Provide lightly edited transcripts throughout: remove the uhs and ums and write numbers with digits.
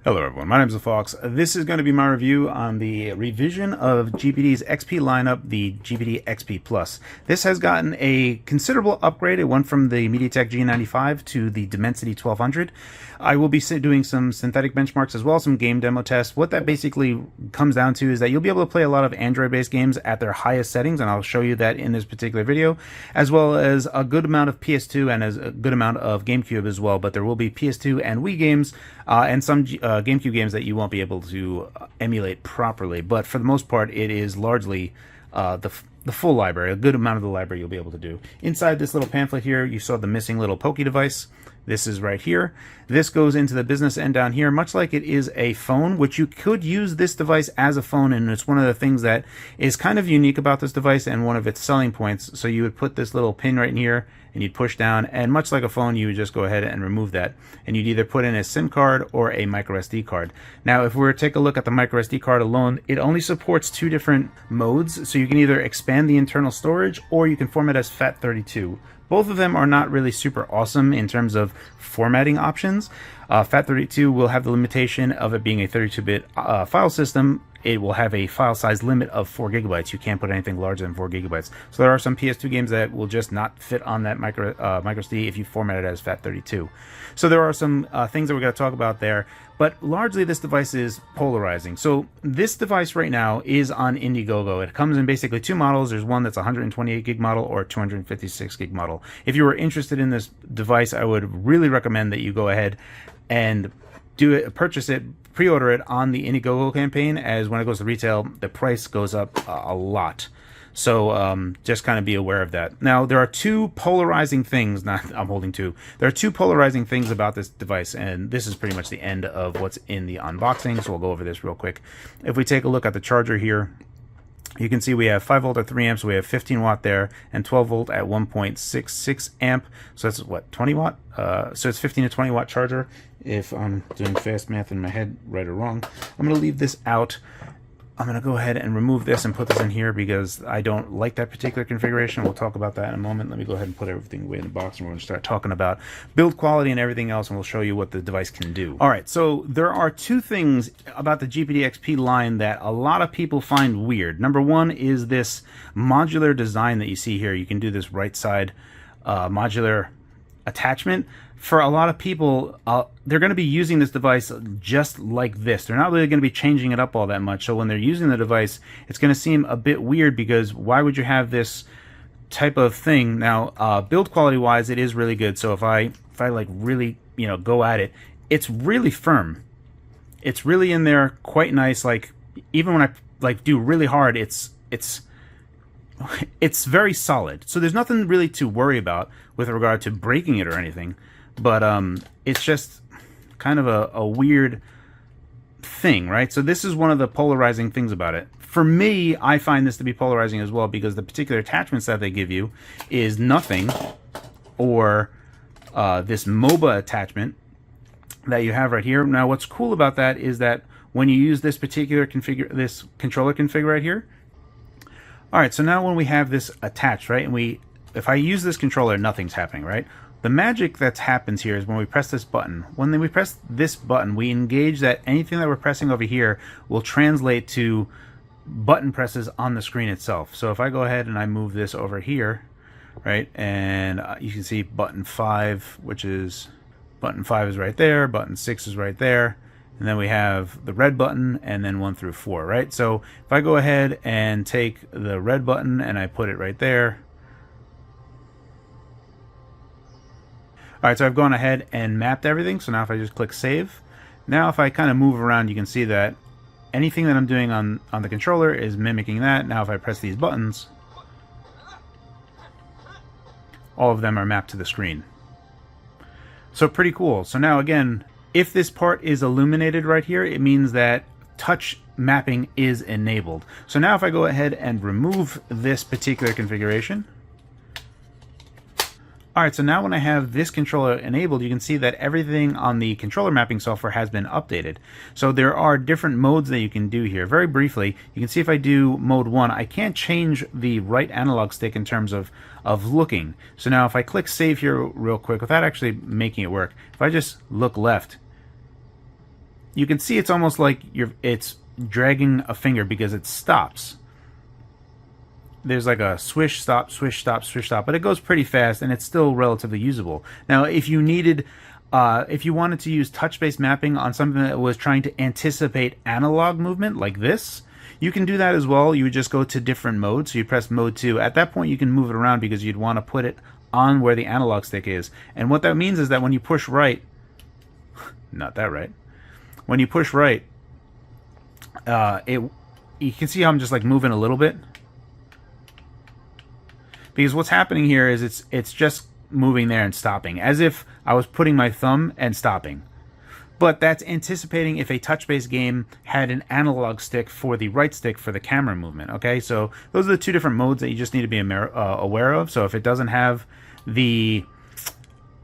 Hello everyone, my name is The Fox. This is going to be my review on the revision of GPD's XP lineup, the GPD XP Plus. This has gotten a considerable upgrade. It went from the MediaTek G95 to the Dimensity 1200. I will be doing some synthetic benchmarks as well, some game demo tests. What that basically comes down to is that you'll be able to play a lot of Android-based games at their highest settings, and I'll show you that in this particular video, as well as a good amount of PS2 and as a good amount of Gamecube as well, but there will be PS2 and Wii games and some Gamecube games that you won't be able to emulate properly, but for the most part it is largely the full library. A good amount of the library you'll be able to do. Inside this little pamphlet here, you saw the missing little Poke device. This is right here. This goes into the business end down here, much like it is a phone, which you could use this device as a phone, and it's one of the things that is kind of unique about this device and one of its selling points. So you would put this little pin right in here, and you'd push down, and much like a phone, you would just go ahead and remove that, and you'd either put in a SIM card or a micro SD card. Now, if we were to take a look at the micro SD card alone, it only supports two different modes, so you can either expand the internal storage or you can format as FAT32. Both of them are not really super awesome in terms of formatting options. FAT32 will have the limitation of it being a 32-bit file system. It will have a file size limit of 4 gigabytes. You can't put anything larger than 4 gigabytes. So there are some PS2 games that will just not fit on that micro SD if you format it as FAT32. So there are some things that we're going to talk about there, but largely this device is polarizing. So this device right now is on Indiegogo. It comes in basically two models. There's one that's 128 gig model or 256 gig model. If you were interested in this device, I would really recommend that you go ahead and purchase it, pre-order it on the Indiegogo campaign, as when it goes to retail, the price goes up a lot. So just kind of be aware of that. Now, there are two polarizing things, I'm holding two. There are two polarizing things about this device, and this is pretty much the end of what's in the unboxing, so we'll go over this real quick. If we take a look at the charger here, you can see we have 5 volt at 3 amps, so we have 15 watt there, and 12 volt at 1.66 amp, so that's what, 20 watt? So it's 15 to 20 watt charger, if I'm doing fast math in my head, right or wrong. I'm going to leave this out. I'm going to go ahead and remove this and put this in here because I don't like that particular configuration. We'll talk about that in a moment. Let me go ahead and put everything away in the box, and we're going to start talking about build quality and everything else, and we'll show you what the device can do. All right, so there are two things about the GPD XP line that a lot of people find weird. Number one is this modular design that you see here. You can do this right side modular attachment. For a lot of people, they're going to be using this device just like this. They're not really going to be changing it up all that much. So when they're using the device, it's going to seem a bit weird because why would you have this type of thing? Now, build quality wise, it is really good. So if I like really, go at it, it's really firm. It's really in there quite nice. Like even when I do really hard, it's very solid. So there's nothing really to worry about with regard to breaking it or anything. But it's just kind of a weird thing, right? So this is one of the polarizing things about it. For me, I find this to be polarizing as well because the particular attachments that they give you is nothing, or this MOBA attachment that you have right here. Now, what's cool about that is that when you use this particular this controller config right here. All right, so now when we have this attached, right, and if I use this controller, nothing's happening, right? The magic that happens here is when we press this button. When we press this button, we engage that anything that we're pressing over here will translate to button presses on the screen itself. So if I go ahead and I move this over here, right, and you can see button 5, button 5 is right there, button 6 is right there, and then we have the red button, and then 1 through 4, right? So if I go ahead and take the red button and I put it right there, all right, so I've gone ahead and mapped everything. So now if I just click save, now if I kind of move around, you can see that anything that I'm doing on the controller is mimicking that. Now if I press these buttons, all of them are mapped to the screen. So pretty cool. So now again, if this part is illuminated right here, it means that touch mapping is enabled. So now if I go ahead and remove this particular configuration, all right, so now when I have this controller enabled, you can see that everything on the controller mapping software has been updated. So there are different modes that you can do here. Very briefly, you can see if I do mode 1, I can't change the right analog stick in terms of looking. So now if I click save here real quick, without actually making it work, if I just look left, you can see it's almost like it's dragging a finger because it stops. There's like a swish, stop, swish, stop, swish, stop, but it goes pretty fast and it's still relatively usable. Now, if you needed, if you wanted to use touch-based mapping on something that was trying to anticipate analog movement like this, you can do that as well. You would just go to different modes. So you press mode 2. At that point, you can move it around because you'd want to put it on where the analog stick is. And what that means is that when you push right, not that right, when you push right, you can see how I'm just like moving a little bit. Because what's happening here is it's just moving there and stopping, as if I was putting my thumb and stopping. But that's anticipating if a touch-based game had an analog stick for the right stick for the camera movement. Okay, so those are the two different modes that you just need to be aware of. So if it doesn't have the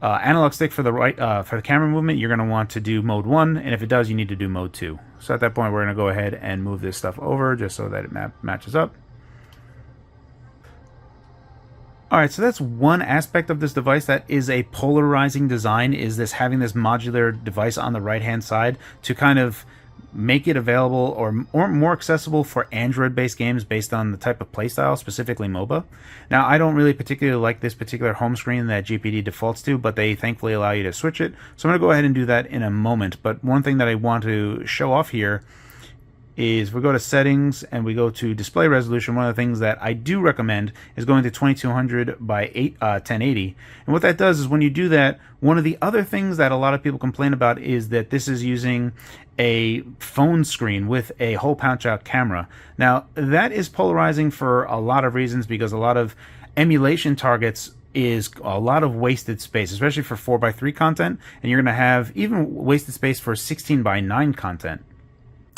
analog stick for the right for the camera movement, you're going to want to do mode 1, and if it does, you need to do mode 2. So at that point, we're going to go ahead and move this stuff over just so that it matches up. Alright, so that's one aspect of this device that is a polarizing design, is this having this modular device on the right-hand side to kind of make it available or more accessible for Android-based games based on the type of playstyle, specifically MOBA. Now, I don't really particularly like this particular home screen that GPD defaults to, but they thankfully allow you to switch it. So I'm going to go ahead and do that in a moment. But one thing that I want to show off here is we go to settings and we go to display resolution. One of the things that I do recommend is going to 2200 by 1080. And what that does is when you do that, one of the other things that a lot of people complain about is that this is using a phone screen with a hole punch out camera. Now, that is polarizing for a lot of reasons, because a lot of emulation targets is a lot of wasted space, especially for 4:3 content, and you're going to have even wasted space for 16:9 content.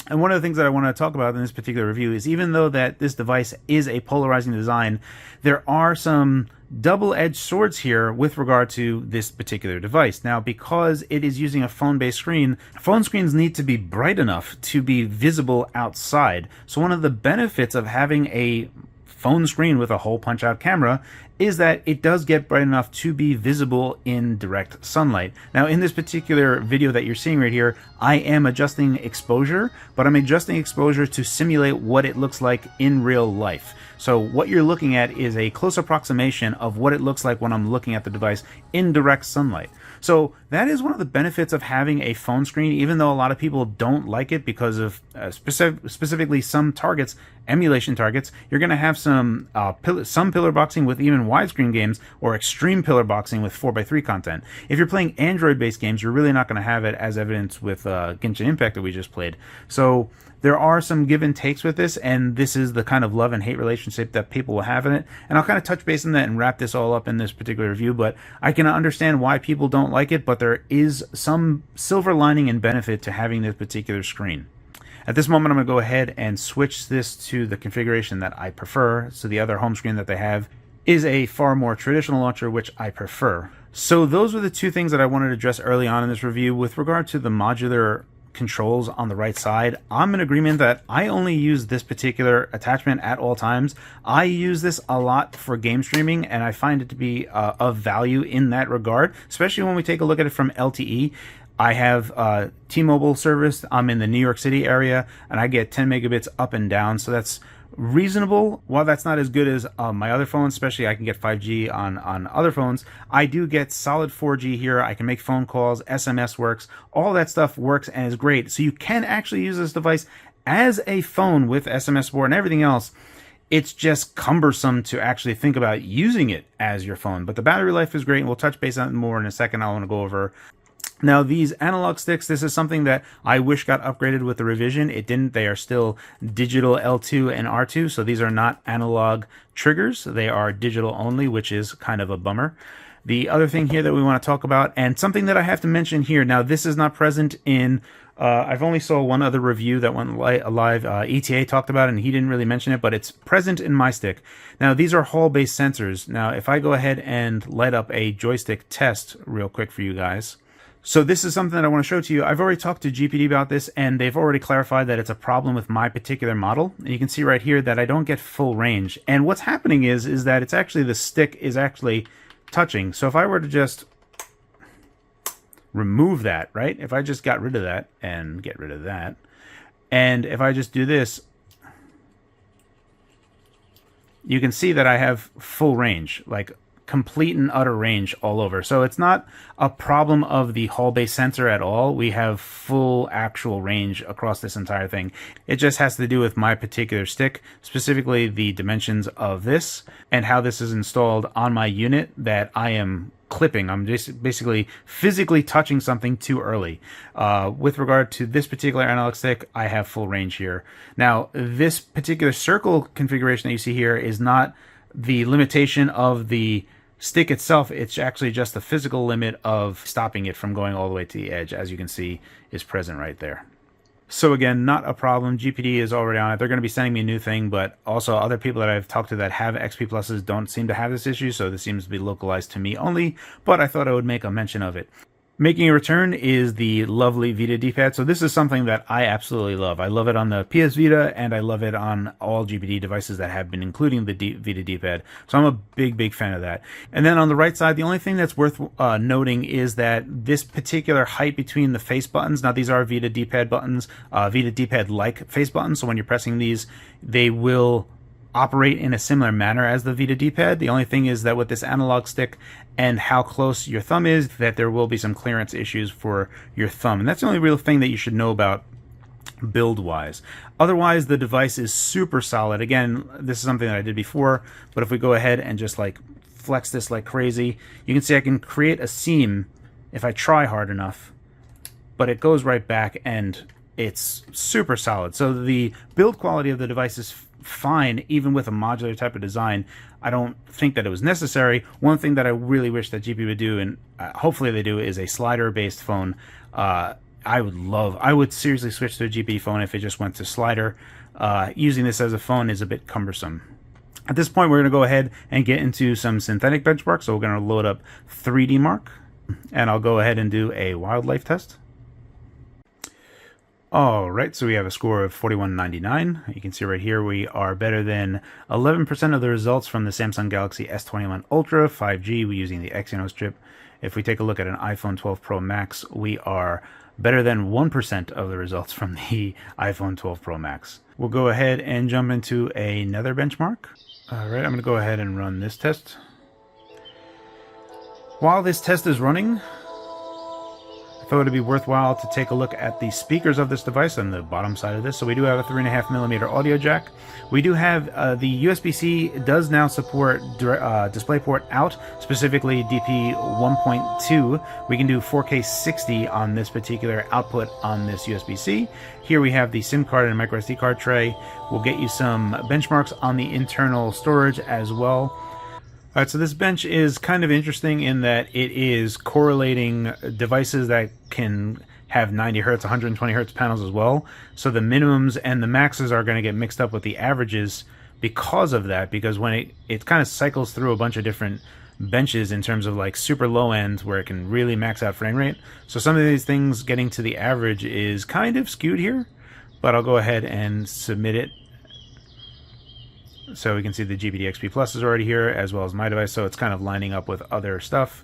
And one of the things that I want to talk about in this particular review is, even though that this device is a polarizing design, there are some double-edged swords here with regard to this particular device. Now, because it is using a phone-based screen, phone screens need to be bright enough to be visible outside. So one of the benefits of having a phone screen with a hole punch-out camera is that it does get bright enough to be visible in direct sunlight. Now, in this particular video that you're seeing right here, I am adjusting exposure, but I'm adjusting exposure to simulate what it looks like in real life. So what you're looking at is a close approximation of what it looks like when I'm looking at the device in direct sunlight. So that is one of the benefits of having a phone screen, even though a lot of people don't like it because of specifically some targets, emulation targets. You're going to have some pillar boxing with even widescreen games, or extreme pillar boxing with 4:3 content. If you're playing Android-based games, you're really not going to have it, as evidenced with Genshin Impact that we just played. So there are some give and takes with this, and this is the kind of love and hate relationship that people will have in it. And I'll kind of touch base on that and wrap this all up in this particular review, but I can understand why people don't like it, but there is some silver lining and benefit to having this particular screen. At this moment, I'm going to go ahead and switch this to the configuration that I prefer. So the other home screen that they have is a far more traditional launcher, which I prefer. So those were the two things that I wanted to address early on in this review. With regard to the modular controls on the right side, I'm in agreement that I only use this particular attachment at all times. I use this a lot for game streaming, and I find it to be of value in that regard, especially when we take a look at it from LTE. I have T-Mobile service. I'm in the New York City area, and I get 10 megabits up and down, so that's reasonable. While that's not as good as my other phones, especially I can get 5G on other phones, I do get solid 4G here. I can make phone calls, SMS works, all that stuff works and is great. So you can actually use this device as a phone with SMS support and everything else. It's just cumbersome to actually think about using it as your phone. But the battery life is great, and we'll touch base on it more in a second. I want to go over. Now, these analog sticks, this is something that I wish got upgraded with the revision. It didn't. They are still digital L2 and R2, so these are not analog triggers. They are digital only, which is kind of a bummer. The other thing here that we want to talk about, and something that I have to mention here, now this is not present in, I've only saw one other review that went live. ETA talked about it, and he didn't really mention it, but it's present in my stick. Now, these are Hall-based sensors. Now, if I go ahead and light up a joystick test real quick for you guys. So this is something that I want to show to you. I've already talked to GPD about this, and they've already clarified that it's a problem with my particular model. And you can see right here that I don't get full range. And what's happening is that it's actually, the stick is actually touching. So if I were to just remove that, right? If I just got rid of that and get rid of that, and if I just do this, you can see that I have full range, like complete and utter range all over. So it's not a problem of the Hall-based sensor at all. We have full actual range across this entire thing. It just has to do with my particular stick, specifically the dimensions of this and how this is installed on my unit that I am clipping. I'm just basically physically touching something too early. With regard to this particular analog stick, I have full range here. Now, this particular circle configuration that you see here is not the limitation of the stick itself. It's actually just the physical limit of stopping it from going all the way to the edge, as you can see is present right there. So again, not a problem. GPD is already on it. They're going to be sending me a new thing, but also other people that I've talked to that have XP Pluses don't seem to have this issue, so this seems to be localized to me only, but I thought I would make a mention of it. Making a return is the lovely Vita D-pad. So this is something that I absolutely love. I love it on the PS Vita, and I love it on all GPD devices that have been including the Vita D-pad. So I'm a big fan of that. And then on the right side, the only thing that's worth noting is that this particular height between the face buttons, now these are Vita D-pad buttons, Vita D-pad-like face buttons, so when you're pressing these, they will operate in a similar manner as the Vita D-pad. The only thing is that with this analog stick and how close your thumb is, that there will be some clearance issues for your thumb. And that's the only real thing that you should know about build-wise. Otherwise, the device is super solid. Again, this is something that I did before, but if we go ahead and just like flex this like crazy, you can see I can create a seam if I try hard enough, but it goes right back and it's super solid. So the build quality of the device is fine, even with a modular type of design. I don't think that it was necessary. One thing that I really wish that GP would do, and hopefully they do, is a slider-based phone. I would seriously switch to a GP phone if it just went to slider. Using this as a phone is a bit cumbersome. At this point, we're going to go ahead and get into some synthetic benchmarks. So we're going to load up 3D Mark, and I'll go ahead and do a wildlife test. All right, so we have a score of 41.99. You can see right here we are better than 11% of the results from the Samsung Galaxy S21 Ultra 5G using the Exynos chip. If we take a look at an iPhone 12 Pro Max, we are better than 1% of the results from the iPhone 12 Pro Max. We'll go ahead and jump into another benchmark. All right, I'm going to go ahead and run this test. While this test is running, I thought it'd be worthwhile to take a look at the speakers of this device on the bottom side of this. So we do have a 3.5mm audio jack. We do have the USB-C does now support DisplayPort out, specifically DP 1.2. We can do 4K 60 on this particular output on this USB-C. Here we have the SIM card and microSD card tray. We'll get you some benchmarks on the internal storage as well. All right, so this bench is kind of interesting in that it is correlating devices that can have 90 hertz, 120 hertz panels as well. So the minimums and the maxes are going to get mixed up with the averages because of that, because when it kind of cycles through a bunch of different benches in terms of like super low end where it can really max out frame rate. So some of these things getting to the average is kind of skewed here, but I'll go ahead and submit it. So we can see the GPD XP Plus is already here, as well as my device, so it's kind of lining up with other stuff.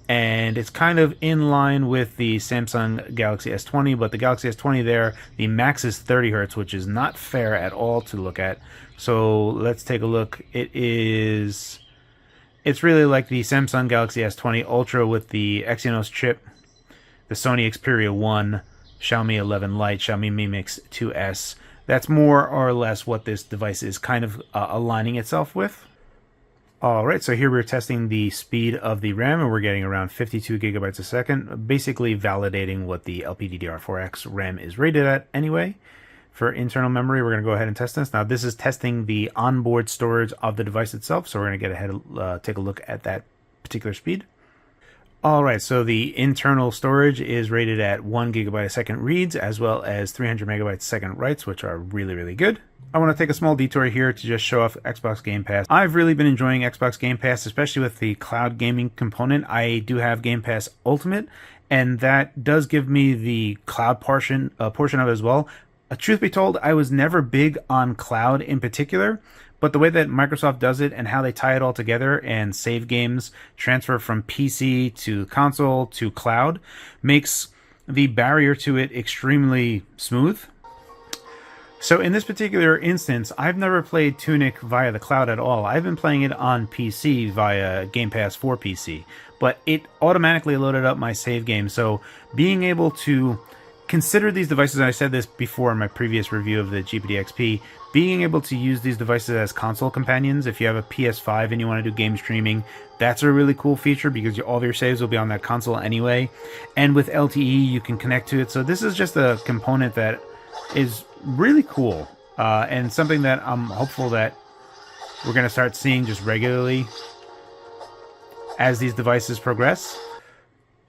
And it's kind of in line with the Samsung Galaxy S20, but the Galaxy S20 there, the max is 30 hertz, which is not fair at all to look at. So let's take a look. It's really like the Samsung Galaxy S20 Ultra with the Exynos chip, the Sony Xperia 1, Xiaomi 11 Lite, Xiaomi Mi Mix 2S. That's more or less what this device is kind of aligning itself with. Alright, so here we're testing the speed of the RAM, and we're getting around 52 gigabytes a second, basically validating what the LPDDR4X RAM is rated at anyway. For internal memory, we're going to go ahead and test this. Now, this is testing the onboard storage of the device itself, so we're going to get ahead take a look at that particular speed. Alright, so the internal storage is rated at 1 gigabyte a second reads, as well as 300 megabytes a second writes, which are really good. I want to take a small detour here to just show off Xbox Game Pass. I've really been enjoying Xbox Game Pass, especially with the cloud gaming component. I do have Game Pass Ultimate, and that does give me the cloud portion of it as well. Truth be told, I was never big on cloud in particular, but the way that Microsoft does it and how they tie it all together and save games, transfer from PC to console to cloud, makes the barrier to it extremely smooth. So in this particular instance, I've never played Tunic via the cloud at all. I've been playing it on PC via Game Pass for PC, but it automatically loaded up my save game. So being able to consider these devices, and I said this before in my previous review of the GPD XP, being able to use these devices as console companions, if you have a PS5 and you want to do game streaming, that's a really cool feature because all of your saves will be on that console anyway. And with LTE, you can connect to it. So this is just a component that is really cool, and something that I'm hopeful that we're going to start seeing just regularly as these devices progress.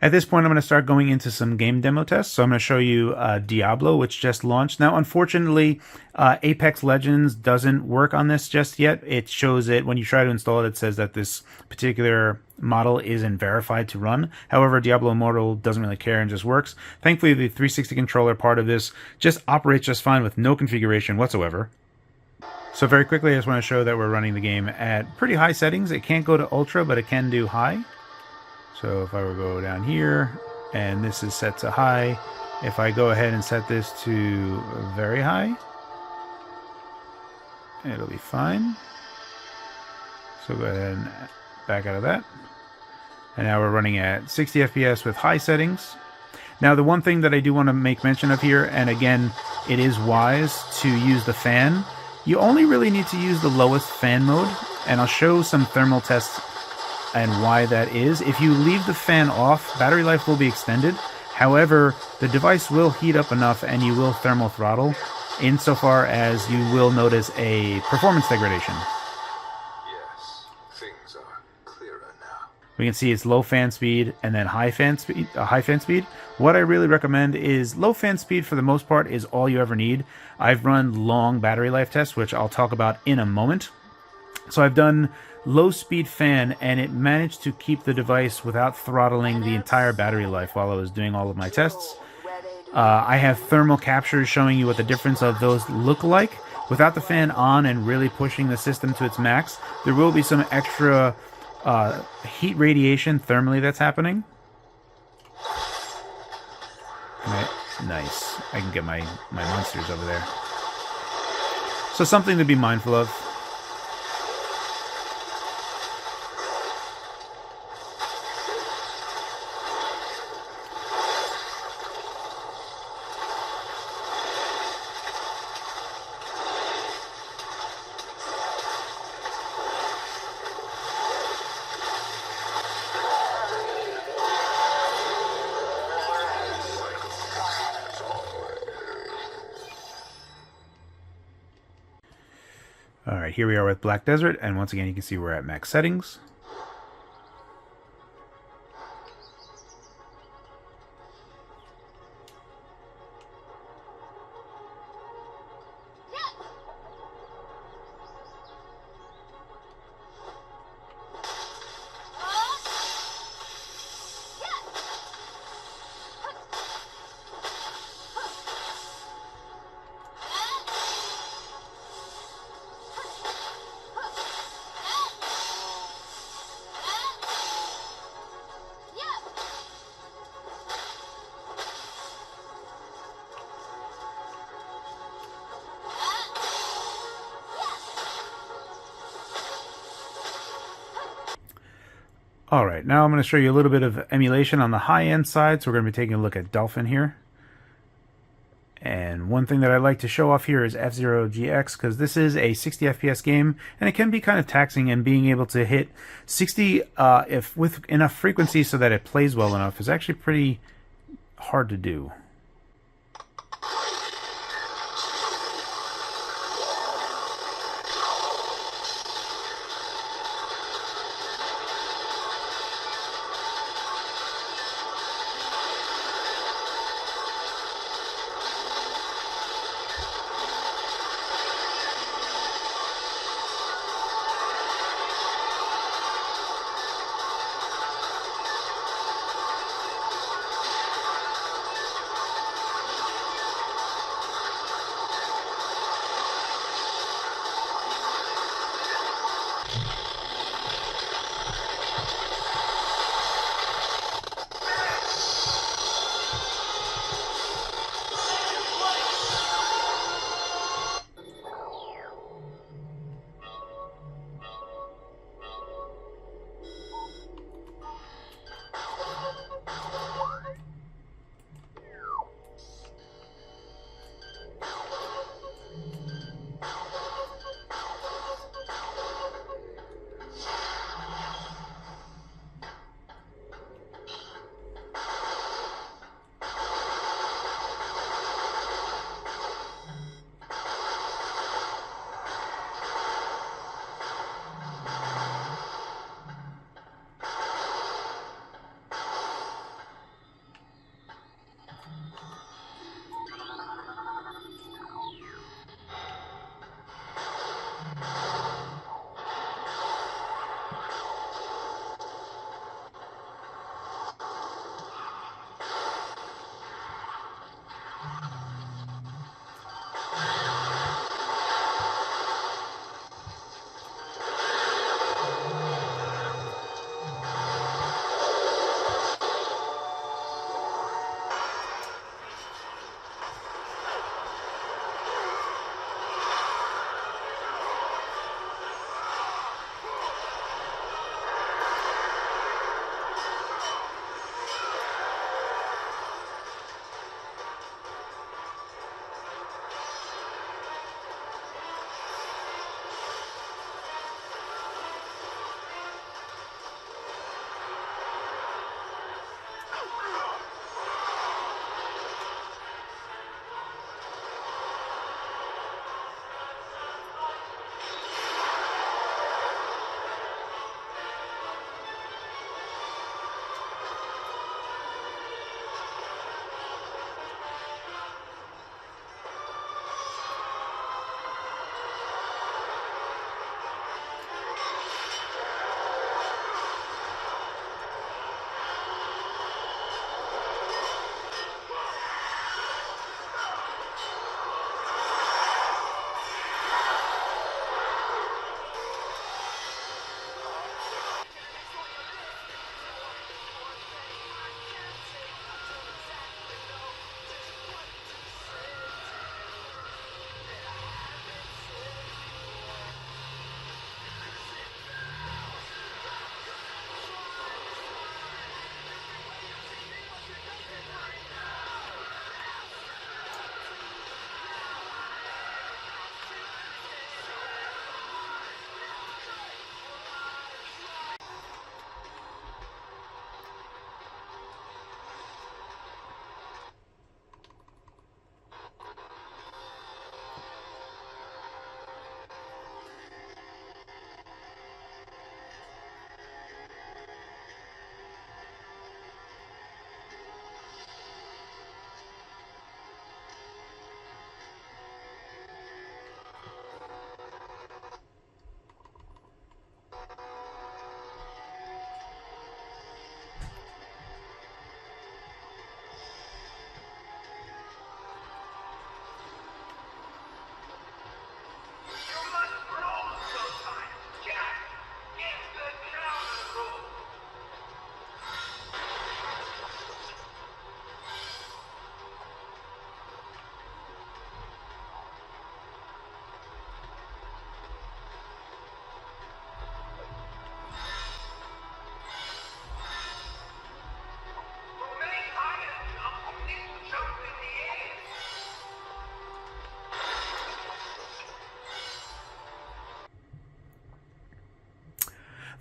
At this point, I'm going to start going into some game demo tests. So I'm going to show you Diablo, which just launched. Now, unfortunately, Apex Legends doesn't work on this just yet. It shows it when you try to install it, it says that this particular model isn't verified to run. However, Diablo Immortal doesn't really care and just works. Thankfully, the 360 controller part of this just operates just fine with no configuration whatsoever. So very quickly, I just want to show that we're running the game at pretty high settings. It can't go to ultra, but it can do high. So if I were to go down here, and this is set to high, if I go ahead and set this to very high, it'll be fine. So go ahead and back out of that. And now we're running at 60 FPS with high settings. Now the one thing that I do want to make mention of here, and again, it is wise to use the fan. You only really need to use the lowest fan mode, and I'll show some thermal tests and why that is. If you leave the fan off, battery life will be extended. However, the device will heat up enough and you will thermal throttle insofar as you will notice a performance degradation. Yes, things are clearer now. We can see it's low fan speed and then high fan speed. What I really recommend is low fan speed for the most part is all you ever need. I've run long battery life tests, which I'll talk about in a moment. So I've done low speed fan and it managed to keep the device without throttling the entire battery life while I was doing all of my tests. I have thermal captures showing you what the difference of those look like. Without the fan on and really pushing the system to its max, there will be some extra heat radiation thermally that's happening. Nice. I can get my monsters over there. So something to be mindful of. Alright, here we are with Black Desert, and once again you can see we're at max settings. Alright, now I'm going to show you a little bit of emulation on the high-end side, so we're going to be taking a look at Dolphin here. And one thing that I like to show off here is F-Zero GX, because this is a 60 FPS game, and it can be kind of taxing, and being able to hit 60 if with enough frequency so that it plays well enough is actually pretty hard to do.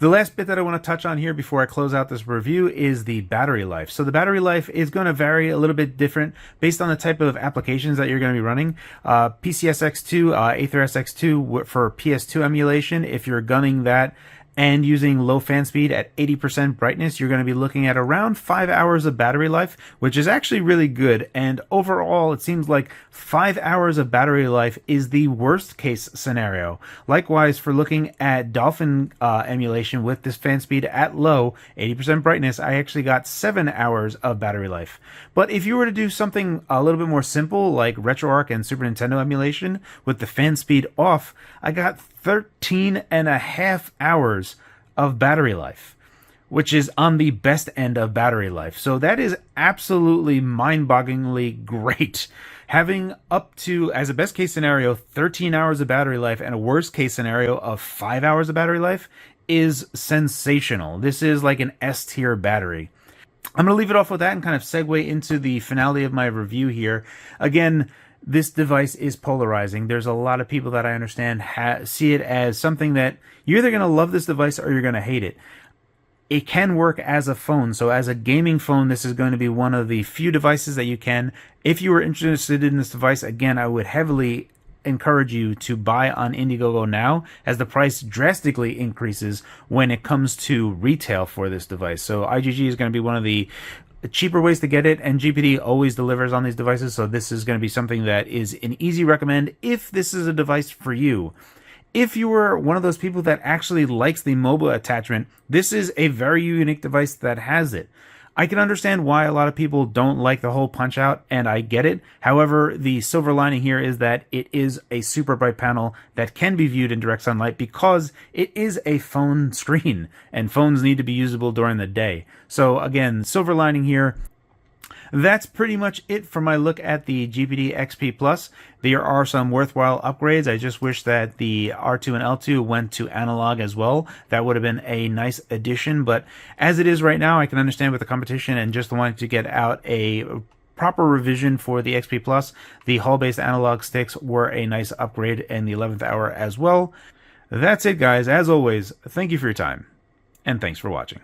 The last bit that I want to touch on here before I close out this review is the battery life. So the battery life is going to vary a little bit different based on the type of applications that you're going to be running. PCSX2, Aether SX2 for PS2 emulation, if you're gunning that and using low fan speed at 80% brightness, you're going to be looking at around 5 hours of battery life, which is actually really good. And overall, it seems like 5 hours of battery life is the worst case scenario. Likewise, for looking at Dolphin emulation with this fan speed at low, 80% brightness, I actually got 7 hours of battery life. But if you were to do something a little bit more simple, like RetroArch and Super Nintendo emulation with the fan speed off, I got 13.5 hours of battery life, which is on the best end of battery life. So that is absolutely mind-bogglingly great. Having up to, as a best case scenario, 13 hours of battery life and a worst case scenario of 5 hours of battery life is sensational. This is like an S tier battery. I'm going to leave it off with that and kind of segue into the finale of my review here. Again, this device is polarizing. There's a lot of people that I understand see it as something that you're either going to love this device or you're going to hate it. It can work as a phone. So as a gaming phone, this is going to be one of the few devices that you can. If you were interested in this device, again, I would heavily encourage you to buy on Indiegogo now, as the price drastically increases when it comes to retail for this device. So IGG is going to be one of the cheaper ways to get it, and GPD always delivers on these devices, so this is going to be something that is an easy recommend if this is a device for you. If you were one of those people that actually likes the mobile attachment, this is a very unique device that has it. I can understand why a lot of people don't like the whole punch out, and I get it. However, the silver lining here is that it is a super bright panel that can be viewed in direct sunlight because it is a phone screen, and phones need to be usable during the day. So again, silver lining here. That's pretty much it for my look at the GPD XP Plus. There are some worthwhile upgrades. I just wish that the R2 and L2 went to analog as well. That would have been a nice addition, but as it is right now, I can understand with the competition and just wanting to get out a proper revision for the XP Plus. The Hall-based analog sticks were a nice upgrade in the 11th hour as well. That's it, guys. As always, thank you for your time, and thanks for watching.